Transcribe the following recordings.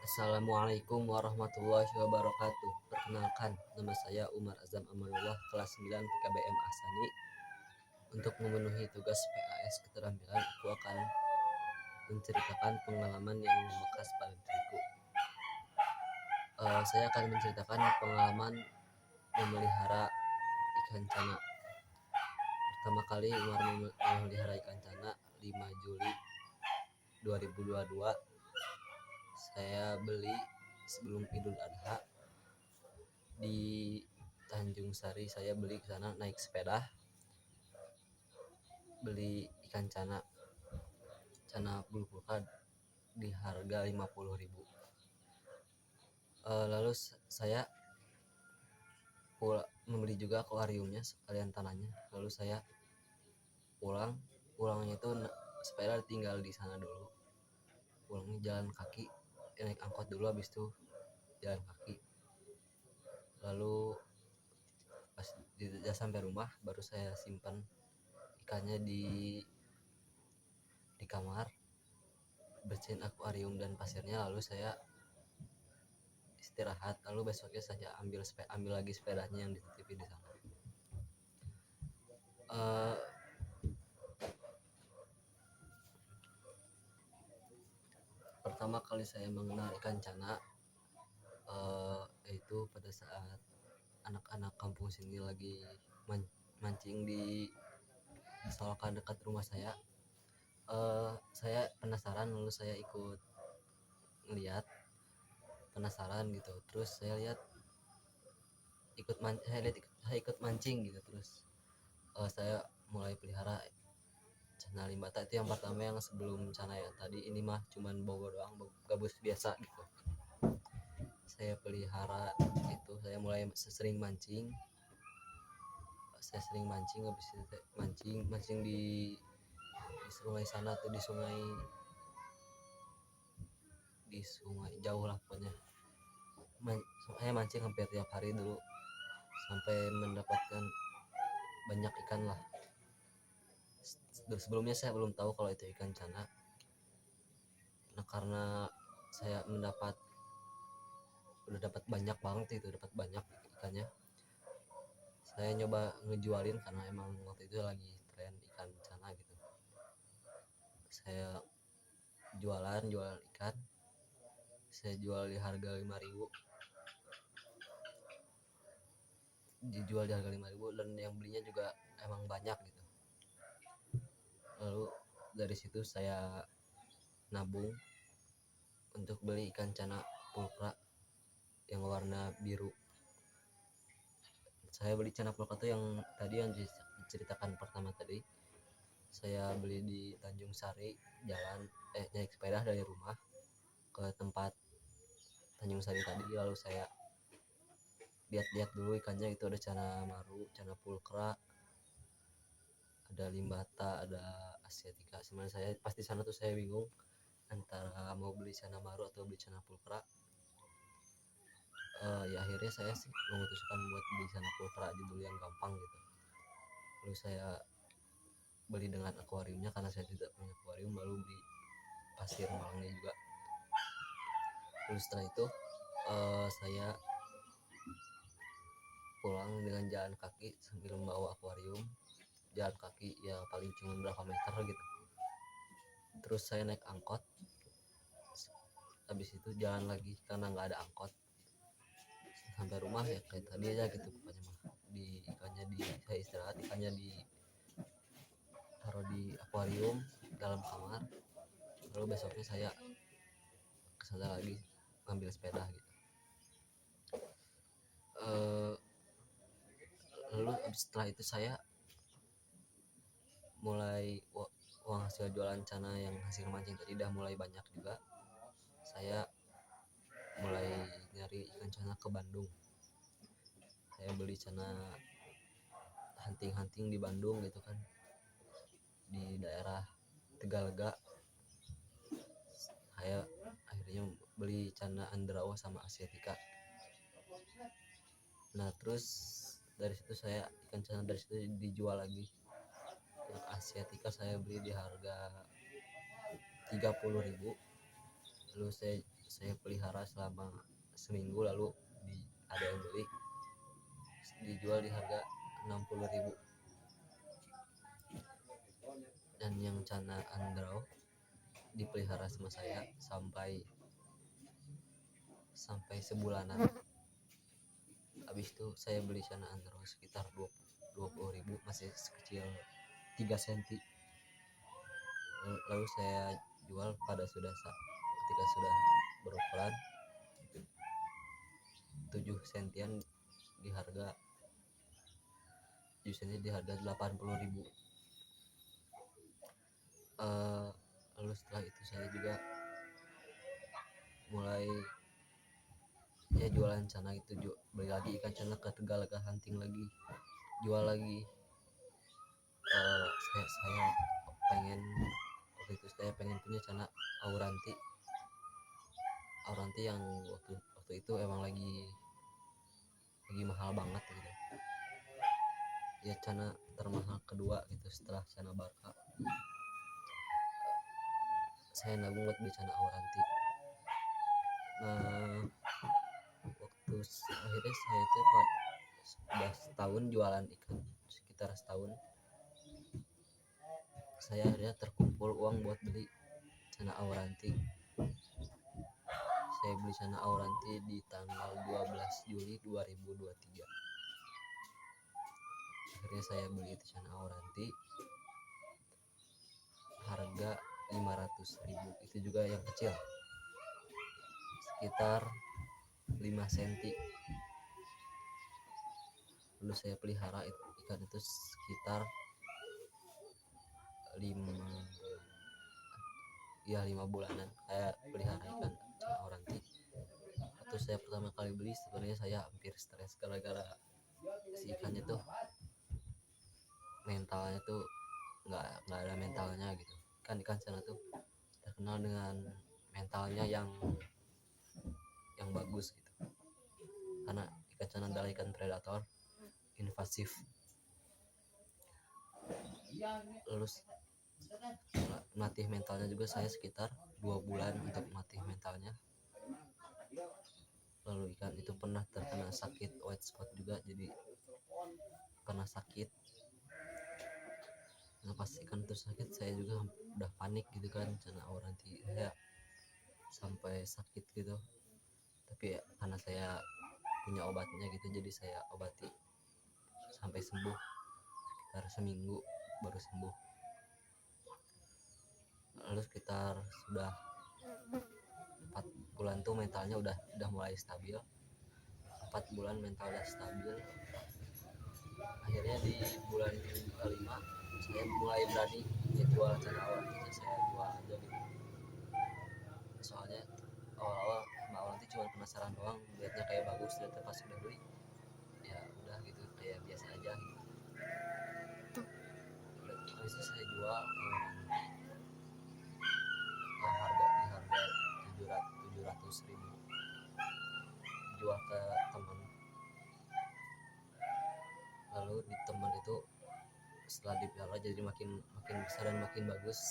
Assalamualaikum warahmatullahi wabarakatuh. Perkenalkan, nama saya Umar Azam Amanullah, kelas 9 PKBM Ahsani. Untuk memenuhi tugas PAS keterampilan, aku akan menceritakan pengalaman yang membekas pada diriku. Saya akan menceritakan pengalaman memelihara ikan cana. Pertama kali Umar memelihara ikan cana 5 Juli 2022. Saya beli sebelum Idul Adha di Tanjung Sari. Saya beli ke sana naik sepeda, beli ikan cana pulpulka di harga 50.000. Lalu saya membeli juga akuariumnya sekalian tanahnya. Lalu saya pulangnya itu sepeda tinggal di sana dulu, pulangnya jalan kaki, naik angkot dulu, habis itu jalan kaki. Lalu pas sampai rumah baru saya simpan ikannya di kamar, bersihin akuarium dan pasirnya, lalu saya istirahat. Lalu besoknya saya ambil lagi sepedanya yang dititipi di sana. Pertama kali saya mengenal ikan cana yaitu pada saat anak-anak kampung sini lagi mancing di selokan dekat rumah saya. Saya penasaran, lalu saya ikut ngeliat, penasaran gitu. Terus saya lihat saya ikut mancing gitu. Terus saya mulai pelihara cana limbata. Itu yang pertama, yang sebelum cana ya tadi. Ini mah cuman bogo doang, gabus biasa gitu. Saya pelihara itu, saya mulai sering mancing. Habis itu mancing di sungai sana tuh, di sungai jauh lah pokoknya. Saya mancing hampir tiap hari dulu sampai mendapatkan banyak ikan lah. Sebelumnya saya belum tahu kalau itu ikan cana. Nah, karena saya udah dapat banyak banget, dapat banyak ikannya, saya nyoba ngejualin karena emang waktu itu lagi tren ikan cana gitu. Saya jual ikan, saya jual di harga 5.000, dijual di harga 5.000, dan yang belinya juga emang banyak gitu. Lalu dari situ saya nabung untuk beli ikan cana pulkra yang warna biru. Saya beli cana pulkra itu yang tadi yang diceritakan pertama tadi. Saya beli di Tanjung Sari, naik sepeda dari rumah ke tempat Tanjung Sari tadi. Lalu saya lihat dulu ikannya, itu ada cana maru, cana pulkra, ada limbata, ada asiatica. Sebenarnya saya pas di sana tuh saya bingung antara mau beli cana maru atau beli cana pulkra. Ya akhirnya saya sih memutuskan buat beli cana pulkra aja dulu yang gampang gitu. Lalu saya beli dengan akuariumnya karena saya tidak punya akuarium, lalu beli pasir malangnya juga. Lalu setelah itu saya pulang dengan jalan kaki sambil membawa akuarium. Jalan kaki ya paling cuma berapa meter gitu. Terus saya naik angkot, habis itu jalan lagi karena nggak ada angkot sampai rumah. Ya kayak tadi aja gitu pokoknya mah. Saya istirahat, ikannya taruh di akuarium dalam kamar. Lalu besoknya saya kesana lagi ngambil sepeda gitu. Lalu setelah itu saya mulai uang hasil jualan cana yang hasil mancing tadi udah mulai banyak juga. Saya mulai nyari ikan cana ke Bandung. Saya beli cana hunting di Bandung gitu kan, di daerah Tegalega. Saya akhirnya beli cana Andrao sama asiatica. Nah terus dari situ ikan cana dari situ dijual lagi. Yang asiatica saya beli di harga 30.000. Lalu saya saya pelihara selama seminggu, lalu ada yang beli, dijual di harga 60.000. Dan yang cana andrau dipelihara sama saya sampai sebulanan. Habis itu saya beli cana andrau sekitar 20.000, masih sekecil 3 cm. Lalu saya jual ketika sudah berukuran 7 sentian di harga 80.000. Lalu setelah itu saya juga mulai jualan cana itu, beli lagi ikan cana ke Tegal, ke hunting lagi, jual lagi. Saya pengen, waktu itu saya pengen punya cana auranti yang waktu itu emang lagi mahal banget gitu ya, cana termahal kedua gitu setelah cana barka. Saya nabung buat beli cana auranti. Nah, waktu akhirnya saya itu sudah setahun jualan ikan, sekitar setahun, saya akhirnya terkumpul uang buat beli cana auranti. Saya beli cana auranti di tanggal 12 Juli 2023. Akhirnya saya beli itu cana auranti harga 500.000. Itu juga yang kecil, sekitar 5 cm. Lalu saya pelihara ikan itu sekitar 5 bulanan. Saya pelihara ikan cana auranti. Waktu saya pertama kali beli, sebenarnya saya hampir stres gara-gara si ikannya tuh mentalnya tuh nggak ada mentalnya gitu. Ikan cana tuh terkenal dengan mentalnya yang bagus gitu, karena ikan cana adalah ikan predator invasif. Lalu melatih mentalnya juga saya sekitar 2 bulan untuk melatih mentalnya. Lalu ikan itu pernah terkena sakit white spot juga, jadi pernah sakit. Nah, pas ikan itu sakit, saya juga udah panik gitu kan, cana auranti saya sampai sakit gitu. Tapi ya, karena saya punya obatnya gitu, jadi saya obati sampai sembuh, sekitar seminggu baru sembuh. Lalu sekitar sudah 4 bulan tuh mentalnya udah mulai stabil. 4 bulan mental udah stabil. Akhirnya di bulan kelima saya mulai berani jual cana auranti. Saya jual aja gitu, soalnya awal-awal Mbak Auranti cuma penasaran doang, lihatnya kayak bagus, dan pas udah beli ya udah gitu, kayak biasa aja gitu. Habis itu saya jual harga 700.000, jual ke teman. Lalu di teman itu setelah dipelihara jadi makin besar dan makin bagus,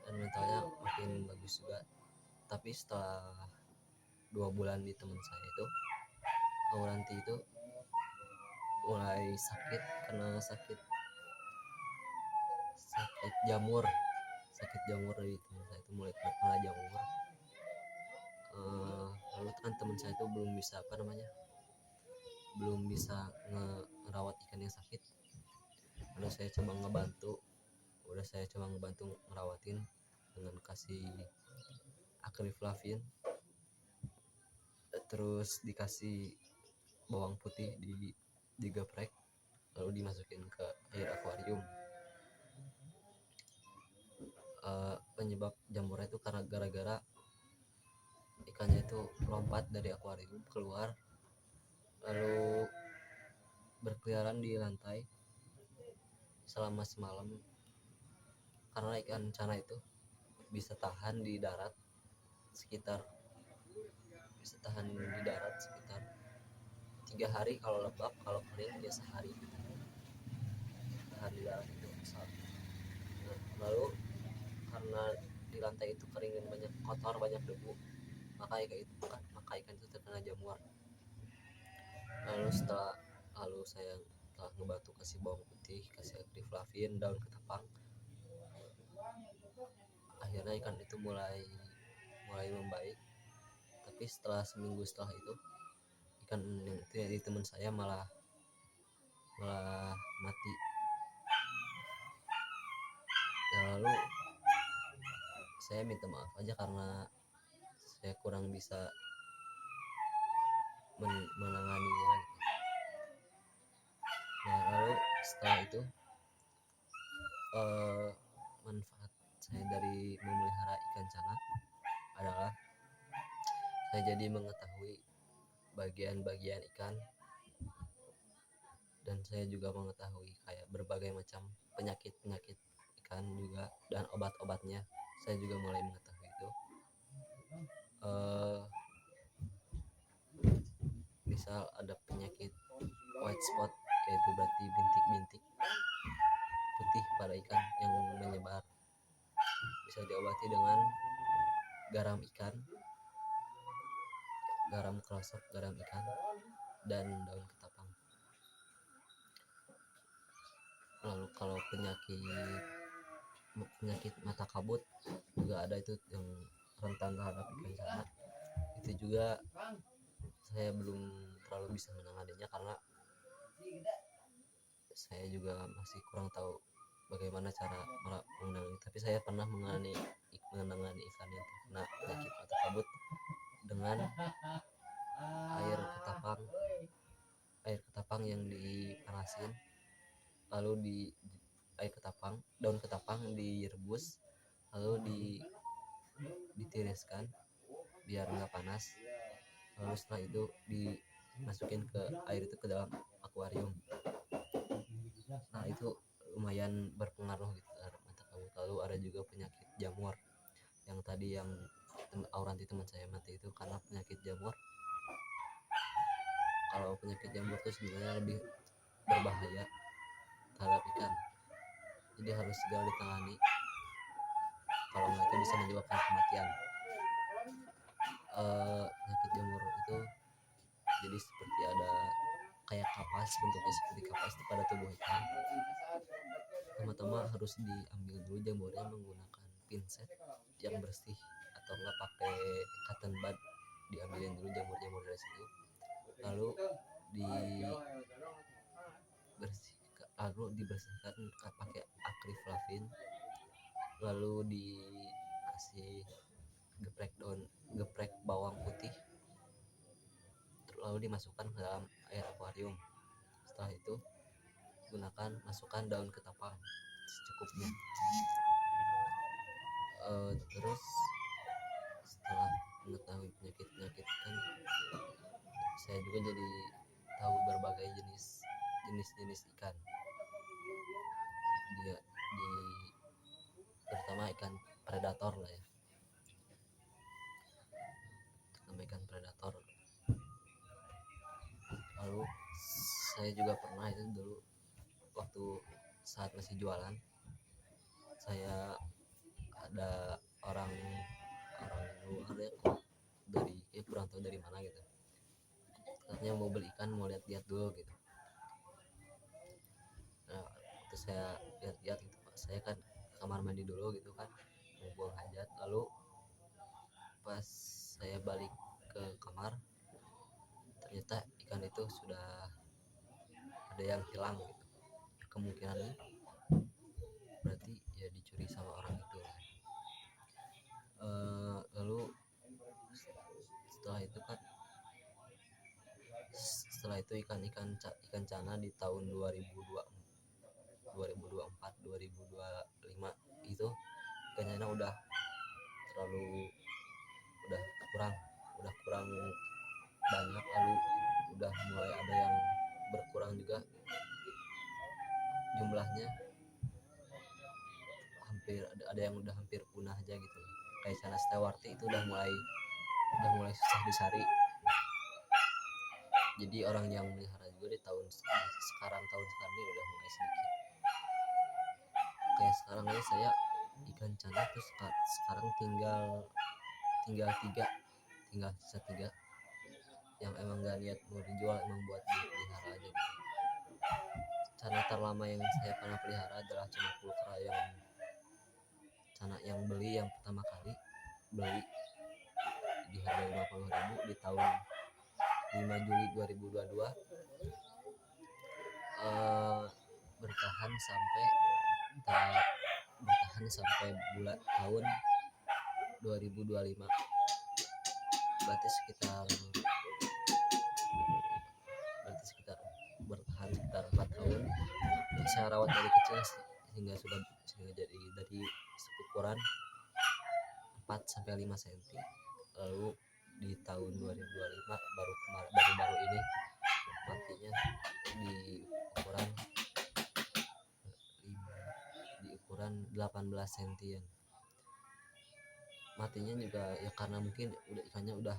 dan mentalnya makin bagus juga. Tapi setelah 2 bulan di teman saya itu, auranti itu mulai sakit, karena sakit jamur dari teman saya itu, mulai kena jamur. Lalu kan teman saya itu belum bisa ngerawat ikan yang sakit. Lalu saya coba ngebantu ngerawatin dengan kasih akriflavin, terus dikasih bawang putih digeprek, lalu dimasukin ke air akuarium. Penyebab jamurnya itu karena gara-gara ikannya itu lompat dari akuarium keluar, lalu berkeliaran di lantai selama semalam. Karena ikan cana itu bisa tahan di darat sekitar 3 hari kalau lembab, kalau kering ya sehari gitu. Tahan di darat itu besar. Lalu karena di lantai itu kering dan banyak kotor, banyak debu, maka ikan itu terkena jamur. Lalu saya telah ngebantu kasih bawang putih, kasih akriflavin, daun ketapang. Akhirnya ikan itu mulai membaik. Tapi setelah seminggu setelah itu, ikan yang itu dari teman saya malah mati. Lalu saya minta maaf aja karena saya kurang bisa menanganinya. Nah, lalu setelah itu manfaat saya dari memelihara ikan cana adalah saya jadi mengetahui bagian-bagian ikan, dan saya juga mengetahui kayak berbagai macam penyakit ikan juga, dan obat-obatnya saya juga mulai mengetahui itu. Misal ada penyakit white spot, yaitu berarti bintik-bintik putih pada ikan yang menyebar, bisa diobati dengan garam krosok, garam ikan, dan daun ketapang. Lalu kalau penyakit mata kabut juga ada, itu yang rentan terhadap ikan cana. Itu juga saya belum terlalu bisa menanganinya karena saya juga masih kurang tahu bagaimana cara menangani. Tapi saya pernah menangani ikan yang terkena penyakit mata kabut dengan air ketapang yang dipanasin, lalu daun ketapang direbus, lalu ditiriskan biar nggak panas. Lalu setelah itu dimasukin ke air itu, ke dalam akuarium. Nah, itu lumayan berpengaruh gitu terhadap mata kabut. Lalu ada juga penyakit jamur yang tadi yang Auranti teman saya mati itu karena penyakit jamur. Kalau penyakit jamur itu sebenarnya lebih berbahaya terhadap ikan, jadi harus segera ditangani, kalau nggak itu bisa menyebabkan kematian. Penyakit jamur itu jadi seperti ada kayak kapas, bentuknya seperti kapas pada tubuh ikan. Pertama-tama harus diambil dulu jamurnya menggunakan pinset yang bersih, atau nggak pakai cotton bud. Diambilin dulu jamur-jamur dari situ, lalu dibersihkan pakai akriflavin, lalu dikasih geprek bawang putih, lalu dimasukkan ke dalam air akuarium. Setelah itu masukkan daun ketapang secukupnya. Terus setelah mengetahui penyakit kan, saya juga jadi tahu berbagai jenis ikan. Terutama ikan predator lah ya. Lalu saya juga pernah itu dulu waktu saat masih jualan, saya ada orang luar ya, kurang tahu dari mana gitu, katanya mau beli ikan, mau lihat-lihat dulu gitu. Nah, itu saya lihat-lihat gitu, Pak. Saya kan kamar mandi dulu gitu kan, mau buang hajat. Lalu pas saya balik ke kamar, ternyata ikan itu sudah ada yang hilang gitu. Kemungkinannya berarti ya dicuri sama orang itu. Lalu setelah itu ikan cana di tahun 2024 2025 itu ikan cana udah kurang banyak, lalu udah mulai ada yang berkurang juga jumlahnya, ada yang udah hampir punah aja gitu. Kayak cana stewarti itu udah mulai susah dicari. Jadi orang yang melihara juga di tahun sekarang ini udah mulai sedikit. Kayak sekarang ini saya ikan cana tuh sekarang tinggal tinggal sisa 3 yang emang gak niat mau dijual, emang buat dipelihara aja gitu. Cana terlama yang saya pernah pelihara adalah cana pulkra yang cana yang beli yang pertama kali beli di harga 50.000 di tahun 5 Juli 2022, bertahan sampai bulan tahun 2025, berarti sekitar bertahan sekitar 4 tahun. Saya rawat dari kecil sehingga jadi dari ukuran 4 sampai 5 cm. Lalu di tahun 2025 baru ini matinya di ukuran 18 cm. Matinya juga ya karena mungkin ikannya udah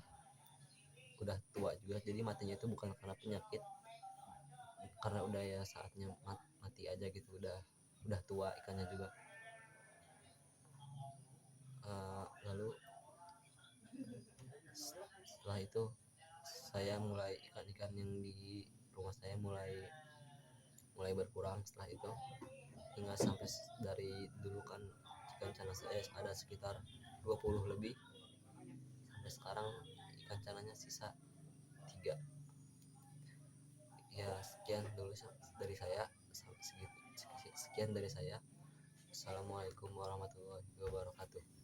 tua juga, jadi matinya itu bukan karena penyakit, karena udah ya saatnya mati aja gitu, udah tua ikannya juga. Lalu setelah itu saya mulai ikan-ikan yang di rumah saya mulai berkurang. Setelah itu hingga sampai dari dulu kan ikan cana saya ada sekitar 20 lebih, sampai sekarang ikan cananya sisa 3. Ya sekian dulu dari saya, sekian dari saya. Assalamualaikum warahmatullahi wabarakatuh.